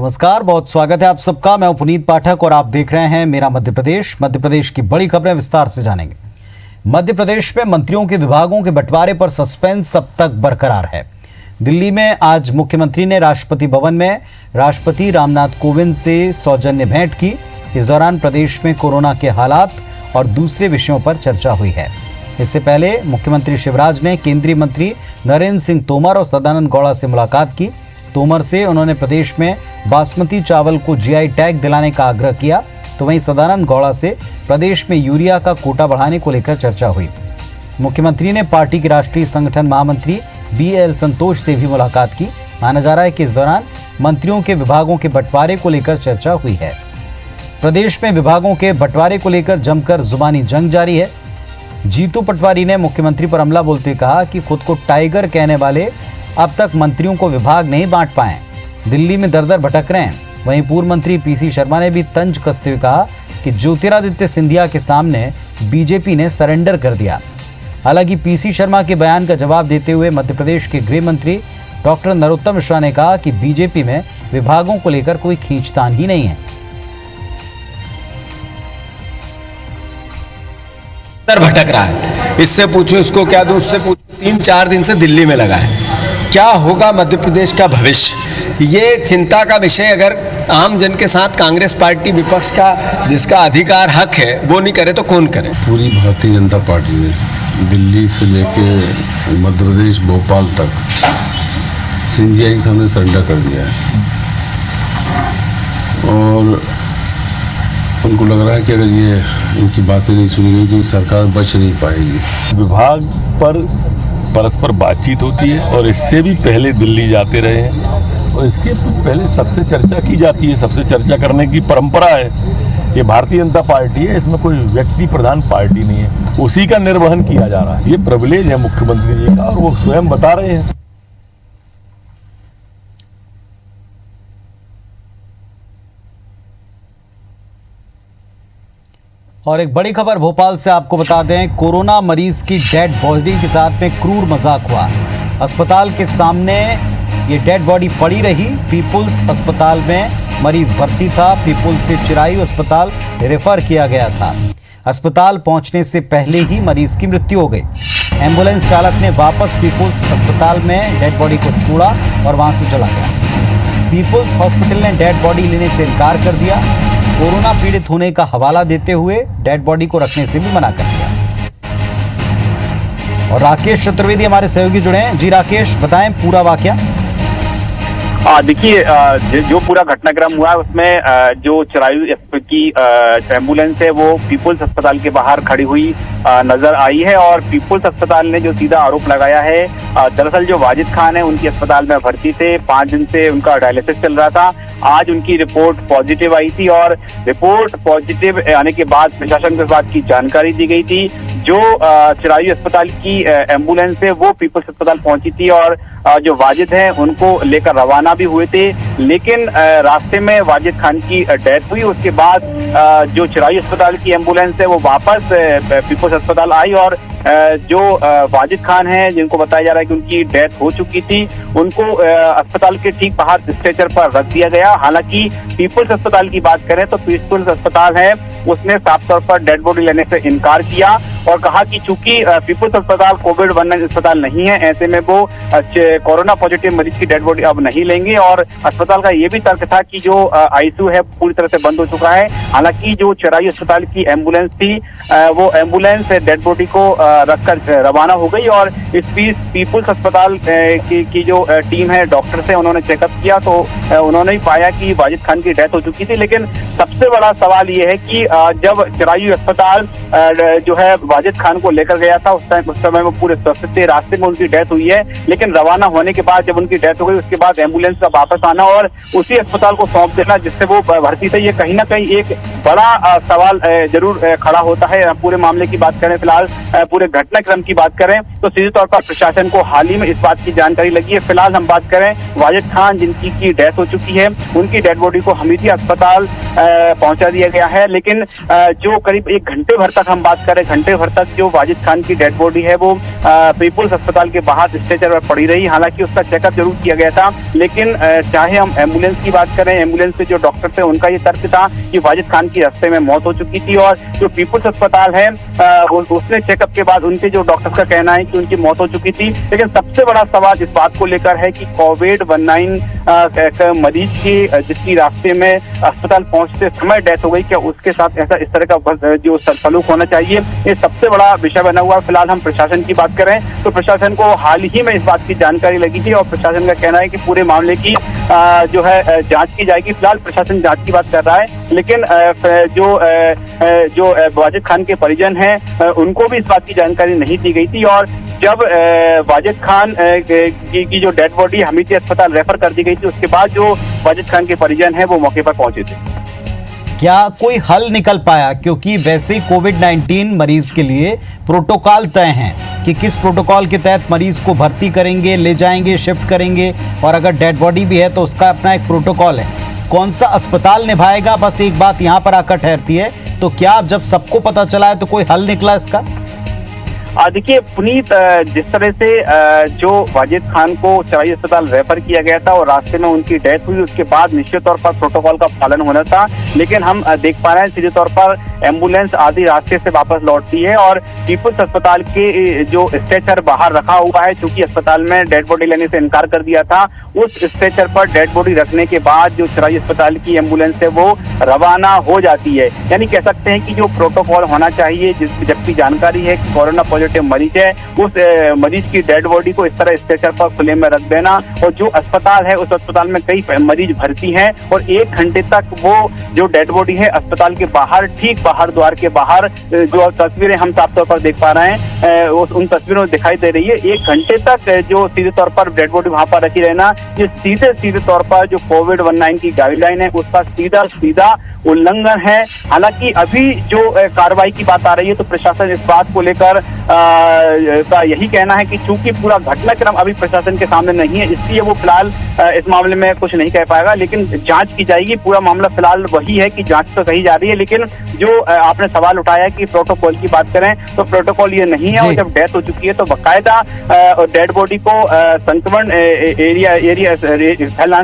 नमस्कार, बहुत स्वागत है आप सबका। मैं हूं पुनीत पाठक और आप देख रहे हैं मेरा मध्य प्रदेश। मध्य प्रदेश की बड़ी खबरें विस्तार से जानेंगे। मध्य प्रदेश में मंत्रियों के विभागों के बंटवारे पर सस्पेंस अब तक बरकरार है। दिल्ली में आज मुख्यमंत्री ने राष्ट्रपति भवन में राष्ट्रपति रामनाथ कोविंद से सौजन्य भेंट की। इस दौरान प्रदेश में कोरोना के हालात और दूसरे विषयों पर चर्चा हुई है। इससे पहले मुख्यमंत्री शिवराज ने केंद्रीय मंत्री नरेंद्र सिंह तोमर और सदानंद गौड़ा से मुलाकात की। तोमर से उन्होंने प्रदेश में बासमती चावल को जीआई टैग दिलाने का आग्रह किया, तो वहीं सदानंद गौड़ा से प्रदेश में यूरिया का कोटा बढ़ाने को लेकर चर्चा हुई। मुख्यमंत्री ने पार्टी के राष्ट्रीय संगठन महामंत्री बीएल संतोष से भी मुलाकात की। माना जा रहा है कि इस दौरान मंत्रियों के विभागों के बंटवारे को लेकर चर्चा हुई है। प्रदेश में विभागों के बंटवारे को लेकर जमकर जुबानी जंग जारी है। जीतू पटवारी ने मुख्यमंत्री पर हमला बोलते कहा कि खुद को टाइगर कहने वाले अब तक मंत्रियों को विभाग नहीं बांट पाए, दिल्ली में दर दर भटक रहे हैं। वहीं पूर्व मंत्री पीसी शर्मा ने भी तंज कसते हुए कहा कि ज्योतिरादित्य सिंधिया के सामने बीजेपी ने सरेंडर कर दिया। हालांकि पीसी शर्मा के बयान का जवाब देते हुए मध्य प्रदेश के गृह मंत्री डॉक्टर नरोत्तम मिश्रा ने कहा कि बीजेपी में विभागों को लेकर कोई खींचतान ही नहीं है। भटक रहा है, इससे पूछो, इसको क्या दूं, उससे पूछो। 3-4 दिन से दिल्ली में लगा है। क्या होगा मध्य प्रदेश का भविष्य, ये चिंता का विषय अगर आम जन के साथ कांग्रेस पार्टी विपक्ष का जिसका अधिकार हक है वो नहीं करे तो कौन करे। पूरी भारतीय जनता पार्टी ने दिल्ली से लेके मध्य प्रदेश भोपाल तक सिंधिया के सामने सरेंडर कर दिया है और उनको लग रहा है कि अगर ये इनकी बातें नहीं सुनी गई तो सरकार बच नहीं पाएगी। विभाग पर परस्पर बातचीत होती है और इससे भी पहले दिल्ली जाते रहे हैं और इसके पहले सबसे चर्चा की जाती है। सबसे चर्चा करने की परंपरा है। ये भारतीय जनता पार्टी है, इसमें कोई व्यक्ति प्रधान पार्टी नहीं है, उसी का निर्वहन किया जा रहा है। ये प्रिविलेज है मुख्यमंत्री जी का और वो स्वयं बता रहे हैं। और एक बड़ी खबर भोपाल से आपको बता दें, कोरोना मरीज की डेड बॉडी के साथ में क्रूर मजाक हुआ। अस्पताल के सामने ये डेड बॉडी पड़ी रही। पीपुल्स अस्पताल में मरीज भर्ती था। पीपुल्स से चिरायू अस्पताल रेफर किया गया था। अस्पताल पहुंचने से पहले ही मरीज की मृत्यु हो गई। एम्बुलेंस चालक ने वापस पीपुल्स अस्पताल में डेड बॉडी को छोड़ा और वहां से चला गया। पीपुल्स हॉस्पिटल ने डेड बॉडी लेने से इनकार कर दिया। कोरोना पीड़ित होने का हवाला देते हुए डेड बॉडी को रखने से भी मना कर दिया। और राकेश चतुर्वेदी हमारे सहयोगी जुड़े हैं। जी राकेश, बताएं पूरा वाकया। देखिए, जो पूरा घटनाक्रम हुआ है उसमें जो चिरायू की एम्बुलेंस है वो पीपुल्स अस्पताल के बाहर खड़ी हुई नजर आई है और पीपुल्स अस्पताल ने जो सीधा आरोप लगाया है, दरअसल जो वाजिद खान है उनकी अस्पताल में भर्ती थे। 5 दिन से उनका डायलिसिस चल रहा था। आज उनकी रिपोर्ट पॉजिटिव आई थी और रिपोर्ट पॉजिटिव आने के बाद प्रशासन को इस बात की जानकारी दी गई थी। जो चिरायू अस्पताल की एम्बुलेंस है वो पीपुल्स अस्पताल पहुंची थी और जो वाजिद हैं उनको लेकर रवाना भी हुए थे, लेकिन रास्ते में वाजिद खान की डेथ हुई। उसके बाद जो चिरायू अस्पताल की एम्बुलेंस है वो वापस पीपुल्स अस्पताल आई और जो वाजिद खान हैं जिनको बताया जा रहा है कि उनकी डेथ हो चुकी थी, उनको अस्पताल के ठीक बाहर स्ट्रेचर पर रख दिया गया। हालांकि पीपुल्स अस्पताल की बात करें तो पीपुल्स अस्पताल है उसने साफ तौर पर डेड बॉडी लेने से इनकार किया और कहा कि चूंकि पीपुल्स अस्पताल कोविड-19 अस्पताल नहीं है, ऐसे में वो कोरोना पॉजिटिव मरीज की डेड बॉडी अब नहीं लेंगे। और अस्पताल का ये भी तर्क था कि जो आईसीयू है पूरी तरह से बंद हो चुका है। हालांकि जो चिरायू अस्पताल की एम्बुलेंस थी वो एम्बुलेंस डेड बॉडी को रखकर रवाना हो गई और इस बीच पीपुल्स अस्पताल की जो टीम है, डॉक्टर से उन्होंने चेकअप किया तो उन्होंने भी पाया कि वाजिद खान की डेथ हो चुकी थी। लेकिन सबसे बड़ा सवाल ये है कि जब चिरायू अस्पताल जो है वाजिद खान को लेकर गया था उस समय वो पूरे स्वस्थ थे, रास्ते में उनकी डेथ हुई है, लेकिन रवाना होने के बाद जब उनकी डेथ हो गई उसके बाद एम्बुलेंस का वापस आना और उसी अस्पताल को सौंप देना जिससे वो भर्ती थे, ये कहीं ना कहीं एक बड़ा सवाल जरूर खड़ा होता है। पूरे मामले की बात करें, फिलहाल पूरे घटनाक्रम की बात करें तो सीधे तौर पर प्रशासन को हाल ही में इस बात की जानकारी लगी है। फिलहाल हम बात करें वाजिद खान जिनकी डेथ हो चुकी है, उनकी डेड बॉडी को हमीदिया अस्पताल पहुंचा दिया गया है। लेकिन जो करीब 1 घंटे भर तक हम बात करें, घंटे भर तक जो वाजिद खान की डेड बॉडी है वो पीपुल्स अस्पताल के बाहर स्ट्रेचर पर पड़ी रही। हालांकि उसका चेकअप जरूर किया गया था, लेकिन चाहे हम एम्बुलेंस की बात करें, एम्बुलेंस के जो डॉक्टर थे उनका ये तर्क था कि वाजिद खान की रास्ते में मौत हो चुकी थी, और जो पीपुल्स अस्पताल है उसने चेकअप के बाद उनके जो डॉक्टर का कहना है कि उनकी मौत हो चुकी थी। लेकिन सबसे बड़ा सवाल इस बात को लेकर है कि कोविड-19 मरीज की जिसकी रास्ते में अस्पताल पहुंचते समय डेथ हो गई, क्या उसके साथ ऐसा इस तरह का जो सलूक होना चाहिए, ये सबसे बड़ा विषय बना हुआ है। फिलहाल हम प्रशासन की बात करें तो प्रशासन को हाल ही में इस बात की जानकारी लगी थी और प्रशासन का कहना है कि पूरे मामले की जो है जांच की जाएगी। फिलहाल प्रशासन जांच की बात कर रहा है, लेकिन जो वाजिद खान के परिजन हैं उनको भी इस बात की जानकारी नहीं दी गई थी, और जब वाजिद खान की जो डेड बॉडी हमीदिया अस्पताल रेफर कर दी गई थी, उसके बाद जो वाजिद खान के परिजन हैं वो मौके पर पहुंचे थे। क्या कोई हल निकल पाया? क्योंकि वैसे कोविड-19 मरीज के लिए प्रोटोकॉल तय हैं कि किस प्रोटोकॉल के तहत मरीज को भर्ती करेंगे, ले जाएंगे, शिफ्ट करेंगे, और अगर डेड बॉडी भी है तो उसका अपना एक प्रोटोकॉल है। कौन सा अस्पताल निभाएगा, बस एक बात यहाँ पर आकर ठहरती है। तो क्या अब जब सबको पता चला है तो कोई हल निकला इसका? देखिए पुनीत, जिस तरह से जो वाजिद खान को चराई अस्पताल रेफर किया गया था और रास्ते में उनकी डेथ हुई, उसके बाद निश्चित तौर पर प्रोटोकॉल का पालन होना था, लेकिन हम देख पा रहे हैं सीधे तौर पर एम्बुलेंस आधी रास्ते से वापस लौटती है और पीपुल्स अस्पताल के जो स्ट्रेचर बाहर रखा हुआ है, चूंकि अस्पताल में डेड बॉडी लेने से इनकार कर दिया था, उस स्ट्रेचर पर डेड बॉडी रखने के बाद जो चराई अस्पताल की एम्बुलेंस है वो रवाना हो जाती है। यानी कह सकते हैं कि जो प्रोटोकॉल होना चाहिए, जबकि जानकारी है कि कोरोना पॉजिटिव मरीज है, उस मरीज की डेड बॉडी को इस तरह स्ट्रेचर पर खुले में रख देना, और जो अस्पताल है उस अस्पताल में कई मरीज भर्ती हैं और 1 घंटे तक वो जो डेड बॉडी है अस्पताल के बाहर, ठीक बाहर द्वार के बाहर, जो तस्वीरें हम साफ तौर पर देख पा रहे हैं उन तस्वीरों में दिखाई दे रही है, 1 घंटे तक जो सीधे तौर पर डेड बॉडी वहां पर रखी रहना, ये सीधे तौर पर जो कोविड-19 की गाइडलाइन है उसका सीधा उल्लंघन है। हालांकि अभी जो कार्रवाई की बात आ रही है तो प्रशासन इस बात को लेकर का यही कहना है कि चूंकि पूरा घटनाक्रम अभी प्रशासन के सामने नहीं है, इसलिए वो फिलहाल इस मामले में कुछ नहीं कह पाएगा, लेकिन जांच की जाएगी। पूरा मामला फिलहाल वही है कि जांच तो कही जा रही है, लेकिन जो आपने सवाल उठाया कि प्रोटोकॉल की बात करें तो प्रोटोकॉल ये नहीं है, और जब डेथ हो चुकी है तो बाकायदा डेड बॉडी को संक्रमण एरिया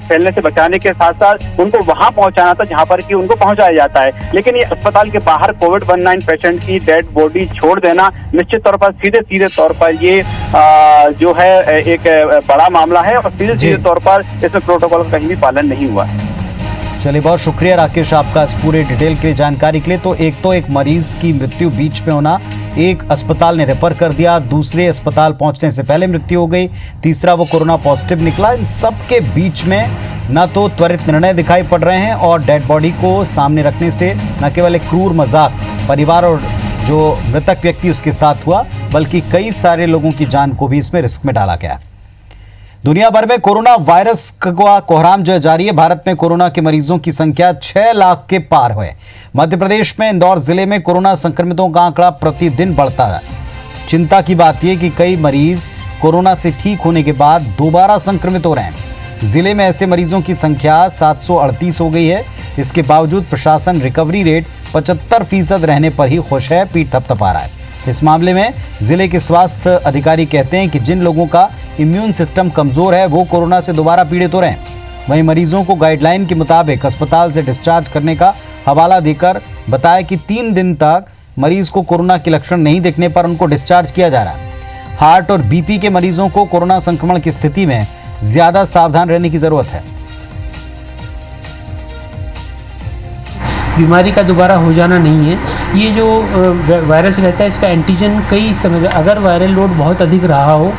फैलने से बचाने के साथ साथ उनको वहां पहुंचाना था जहां पर कि उनको पहुंचाया जाता है। लेकिन ये अस्पताल के बाहर कोविड-19 पेशेंट की डेड बॉडी छोड़ देना निश्चित तौर पर सीधे तौर पर ये जो है एक बड़ा मामला है, और सीधे तौर पर इसमें प्रोटोकॉल का कहीं भी पालन नहीं हुआ है। चलिए, बहुत शुक्रिया राकेश आपका इस पूरे डिटेल के जानकारी के लिए। तो एक मरीज की मृत्यु बीच में होना, एक अस्पताल ने रेफर कर दिया, दूसरे अस्पताल पहुंचने से पहले मृत्यु हो गई, तीसरा वो कोरोना पॉजिटिव निकला। इन सब के बीच में न तो त्वरित निर्णय दिखाई पड़ रहे हैं और डेड बॉडी को सामने रखने से न केवल एक क्रूर मजाक परिवार और जो मृतक व्यक्ति उसके साथ हुआ, बल्कि कई सारे लोगों की जान को भी इसमें रिस्क में डाला गया। दुनिया भर में कोरोना वायरस का कोहराम जो जारी है। भारत में कोरोना के मरीजों की संख्या 6 लाख के पार हुए। मध्य प्रदेश में इंदौर जिले में कोरोना संक्रमितों का आंकड़ा प्रतिदिन बढ़ता है। चिंता की बात यह कि कई मरीज कोरोना से ठीक होने के बाद दोबारा संक्रमित हो रहे हैं। जिले में ऐसे मरीजों की संख्या 738 हो गई है। इसके बावजूद प्रशासन रिकवरी रेट 75% रहने पर ही खुश है, पीठ थपथपा रहा है। इस मामले में जिले के स्वास्थ्य अधिकारी कहते हैं कि जिन लोगों का इम्यून सिस्टम कमजोर है वो कोरोना से दोबारा पीड़ित हो रहे हैं। वहीं मरीजों को गाइडलाइन के मुताबिक अस्पताल से डिस्चार्ज करने का हवाला देकर बताया कि 3 दिन तक मरीज को कोरोना के लक्षण नहीं दिखने पर उनको डिस्चार्ज किया जा रहा है। हार्ट और बीपी के मरीजों को कोरोना संक्रमण की स्थिति में ज्यादा सावधान रहने की जरूरत है। बीमारी का दोबारा हो जाना नहीं है। ये जो वायरस रहता है इसका एंटीजन कई समय, अगर वायरल लोड बहुत अधिक रहा हो,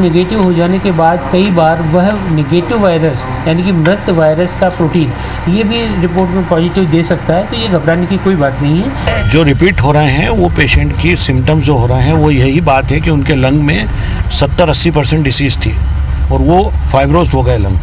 नेगेटिव हो जाने के बाद कई बार वह नेगेटिव वायरस यानी कि मृत वायरस का प्रोटीन ये भी रिपोर्ट में पॉजिटिव दे सकता है, तो ये घबराने की कोई बात नहीं है। जो रिपीट हो रहे हैं वो पेशेंट की सिम्टम्स जो हो रहे हैं वो यही बात है कि उनके लंग में 70-80% डिसीज़ थी और वो फाइब्रोस हो गए लंग,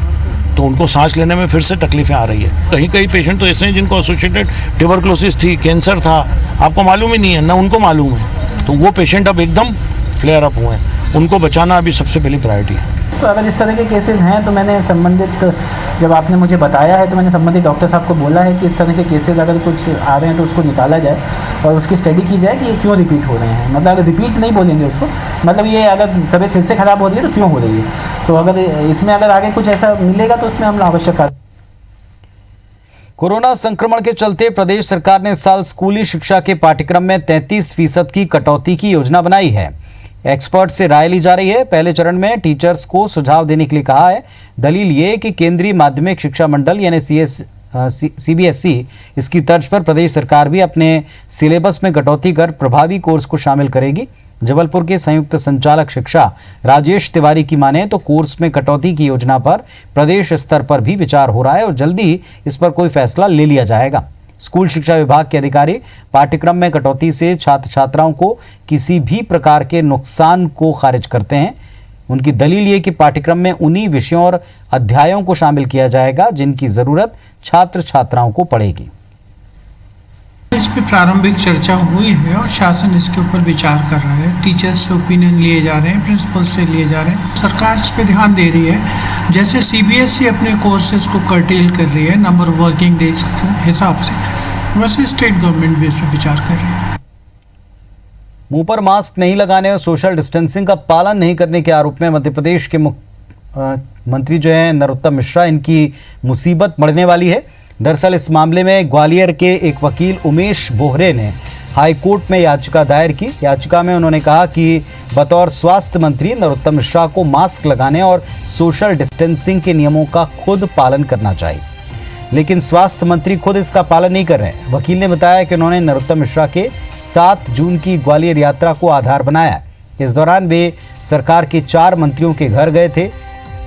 तो उनको सांस लेने में फिर से तकलीफें आ रही है। कई पेशेंट तो ऐसे हैं जिनको एसोसिएटेड ट्यूबरकुलोसिस थी, कैंसर था, आपको मालूम ही नहीं है, ना उनको मालूम है, तो वो पेशेंट अब एकदम फ्लेयर अप हुए हैं। उनको बचाना अभी सबसे पहली प्रायोरिटी है। तो अगर इस तरह के केसेस हैं तो मैंने संबंधित, जब आपने मुझे बताया है तो मैंने संबंधित डॉक्टर साहब को बोला है कि इस तरह के केसेस अगर कुछ आ रहे हैं तो उसको निकाला जाए और उसकी स्टडी की जाए कि ये क्यों रिपीट हो रहे हैं। मतलब अगर रिपीट नहीं बोलेंगे उसको, मतलब ये अगर तबीयत फिर से ख़राब हो रही है तो क्यों हो रही है, तो अगर इसमें अगर आगे कुछ ऐसा मिलेगा तो उसमें हम आवश्यक। कोरोना संक्रमण के चलते प्रदेश सरकार ने इस साल स्कूली शिक्षा के पाठ्यक्रम में 33% की कटौती की योजना बनाई है। एक्सपर्ट से राय ली जा रही है। पहले चरण में टीचर्स को सुझाव देने के लिए कहा है। दलील ये कि केंद्रीय माध्यमिक शिक्षा मंडल यानी CBSE इसकी तर्ज पर प्रदेश सरकार भी अपने सिलेबस में कटौती कर प्रभावी कोर्स को शामिल करेगी। जबलपुर के संयुक्त संचालक शिक्षा राजेश तिवारी की माने तो कोर्स में कटौती की योजना पर प्रदेश स्तर पर भी विचार हो रहा है और जल्दी ही इस पर कोई फैसला ले लिया जाएगा। स्कूल शिक्षा विभाग के अधिकारी पाठ्यक्रम में कटौती से छात्र छात्राओं को किसी भी प्रकार के नुकसान को खारिज करते हैं। उनकी दलील ये कि पाठ्यक्रम में उन्हीं विषयों और अध्यायों को शामिल किया जाएगा जिनकी जरूरत छात्र छात्राओं को पड़ेगी। इस पे प्रारंभिक चर्चा हुई है और शासन इसके ऊपर विचार कर रहा है। टीचर्स से ओपिनियन लिए जा रहे हैं, प्रिंसिपल से लिए जा रहे हैं। सरकार इस पे ध्यान दे रही है। जैसे CBSE अपने कोर्सेज को कर्टेल कर रही है नंबर ऑफ वर्किंग डेज के हिसाब से, वैसे स्टेट गवर्नमेंट भी इस पर विचार कर रही है। मुंह पर मास्क नहीं लगाने और सोशल डिस्टेंसिंग का पालन नहीं करने के आरोप में मध्य प्रदेश के मंत्री जो हैं नरोत्तम मिश्रा, इनकी मुसीबत बढ़ने वाली है। दरअसल इस मामले में ग्वालियर के एक वकील उमेश बोहरे ने हाई कोर्ट में याचिका दायर की। याचिका में उन्होंने कहा कि बतौर स्वास्थ्य मंत्री नरोत्तम मिश्रा को मास्क लगाने और सोशल डिस्टेंसिंग के नियमों का खुद पालन करना चाहिए, लेकिन स्वास्थ्य मंत्री खुद इसका पालन नहीं कर रहे हैं। वकील ने बताया कि उन्होंने नरोत्तम मिश्रा के 7 जून की ग्वालियर यात्रा को आधार बनाया। इस दौरान वे सरकार के 4 मंत्रियों के घर गए थे,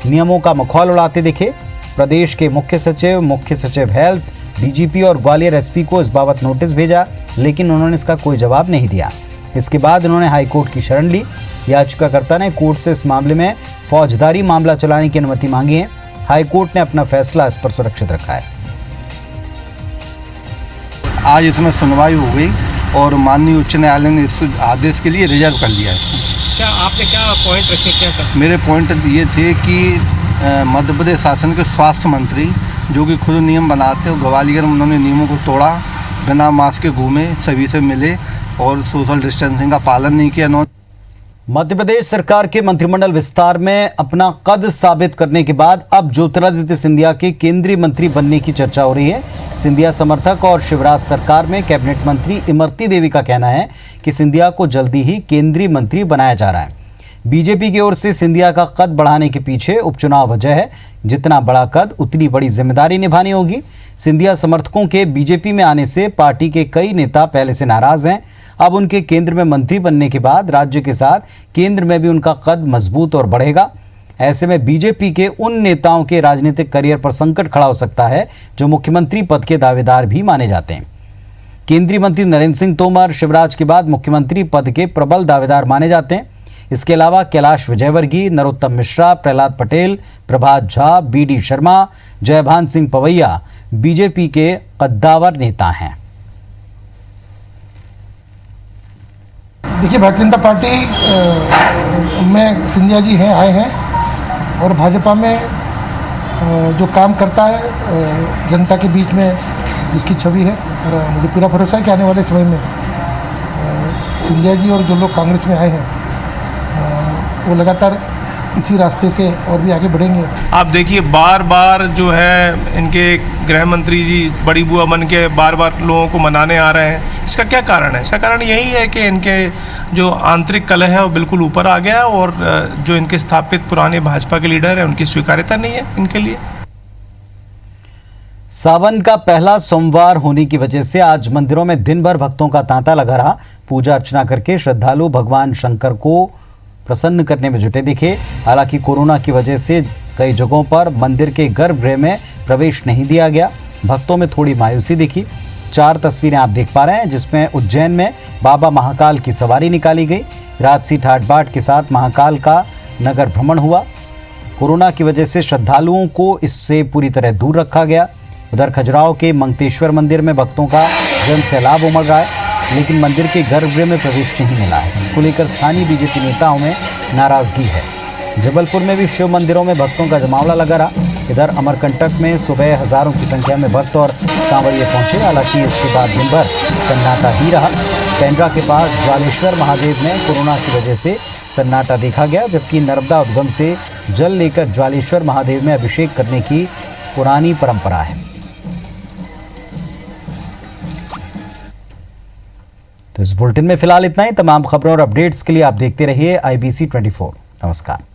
नियमों का मखौल उड़ाते दिखे। प्रदेश के मुख्य सचिव हेल्थ, DGP और ग्वालियर SP को इस बाबत नोटिस भेजा, लेकिन उन्होंने इसका कोई जवाब नहीं दिया। इसके बाद उन्होंने हाईकोर्ट की शरण ली। याचिकाकर्ता ने कोर्ट से इस मामले में फौजदारी मामला चलाने की अनुमति मांगी है। हाईकोर्ट ने अपना फैसला इस पर सुरक्षित रखा है। आज इसमें सुनवाई हो गई और माननीय उच्च न्यायालय ने इस आदेश के लिए रिजर्व कर लिया इसको। क्या आपने क्या पॉइंट रखे? क्या मेरे पॉइंट ये थे कि मध्य प्रदेश शासन के स्वास्थ्य मंत्री जो कि खुद नियम बनाते और ग्वालियर में उन्होंने नियमों को तोड़ा, बिना मास्क के घूमे, सभी से मिले और सोशल डिस्टेंसिंग का पालन नहीं किया। मध्य प्रदेश सरकार के मंत्रिमंडल विस्तार में अपना कद साबित करने के बाद अब ज्योतिरादित्य सिंधिया के केंद्रीय मंत्री बनने की चर्चा हो रही है। सिंधिया समर्थक और शिवराज सरकार में कैबिनेट मंत्री इमरती देवी का कहना है कि सिंधिया को जल्दी ही केंद्रीय मंत्री बनाया जा रहा है। बीजेपी की ओर से सिंधिया का कद बढ़ाने के पीछे उपचुनाव वजह है। जितना बड़ा कद उतनी बड़ी जिम्मेदारी निभानी होगी। सिंधिया समर्थकों के बीजेपी में आने से पार्टी के कई नेता पहले से नाराज हैं। अब उनके केंद्र में मंत्री बनने के बाद राज्य के साथ केंद्र में भी उनका कद मजबूत और बढ़ेगा। ऐसे में बीजेपी के उन नेताओं के राजनीतिक करियर पर संकट खड़ा हो सकता है जो मुख्यमंत्री पद के दावेदार भी माने जाते हैं। केंद्रीय मंत्री नरेंद्र सिंह तोमर शिवराज के बाद मुख्यमंत्री पद के प्रबल दावेदार माने जाते हैं। इसके अलावा कैलाश विजयवर्गीय, नरोत्तम मिश्रा, प्रहलाद पटेल, प्रभात झा, BD शर्मा, जयभान सिंह पवैया बीजेपी के कद्दावर नेता हैं। देखिए, भारतीय जनता पार्टी में सिंधिया जी आए हैं और भाजपा में जो काम करता है जनता के बीच में जिसकी छवि है, और मुझे पूरा भरोसा है कि आने वाले समय में सिंधिया जी और जो लोग कांग्रेस में आए हैं वो लगातार इसी रास्ते से और भी आगे बढ़ेंगे। आप देखिए, बार बार जो है इनके गृह मंत्री जी बड़ी बुआ बन के बार बार लोगों को मनाने आ रहे हैं। इसका क्या कारण है? इसका कारण यही है कि इनके जो आंतरिक कलह है वो बिल्कुल ऊपर आ गया और जो इनके स्थापित पुराने भाजपा के लीडर हैं उनकी स्वीकार्यता नहीं है इनके लिए। सावन का पहला सोमवार होने की वजह से आज मंदिरों में दिन भर भक्तों का तांता लगा रहा। पूजा अर्चना करके श्रद्धालु भगवान शंकर को प्रसन्न करने में जुटे दिखे। हालांकि कोरोना की वजह से कई जगहों पर मंदिर के गर्भगृह में प्रवेश नहीं दिया गया। भक्तों में थोड़ी मायूसी दिखी। 4 तस्वीरें आप देख पा रहे हैं जिसमें उज्जैन में बाबा महाकाल की सवारी निकाली गई। राजसी ठाट बाट के साथ महाकाल का नगर भ्रमण हुआ। कोरोना की वजह से श्रद्धालुओं को इससे पूरी तरह दूर रखा गया। उधर खजुराहो के मंगतेश्वर मंदिर में भक्तों का जन सैलाब उमड़ रहा है, लेकिन मंदिर के गर्भगृह में प्रवेश नहीं मिला है। इसको लेकर स्थानीय बीजेपी नेताओं में नाराजगी है। जबलपुर में भी शिव मंदिरों में भक्तों का जमावड़ा लगा रहा। इधर अमरकंटक में सुबह हजारों की संख्या में भक्त और कांवड़िए पहुंचे। हालांकि इसके बाद दिन भर सन्नाटा ही रहा। पेंड्रा के पास ज्वालेश्वर महादेव में कोरोना की वजह से सन्नाटा देखा गया, जबकि नर्मदा उद्गम से जल लेकर ज्वालेश्वर महादेव में अभिषेक करने की पुरानी परंपरा है। तो इस बुलेटिन में फिलहाल इतना ही। तमाम खबरों और अपडेट्स के लिए आप देखते रहिए IBC 24। नमस्कार।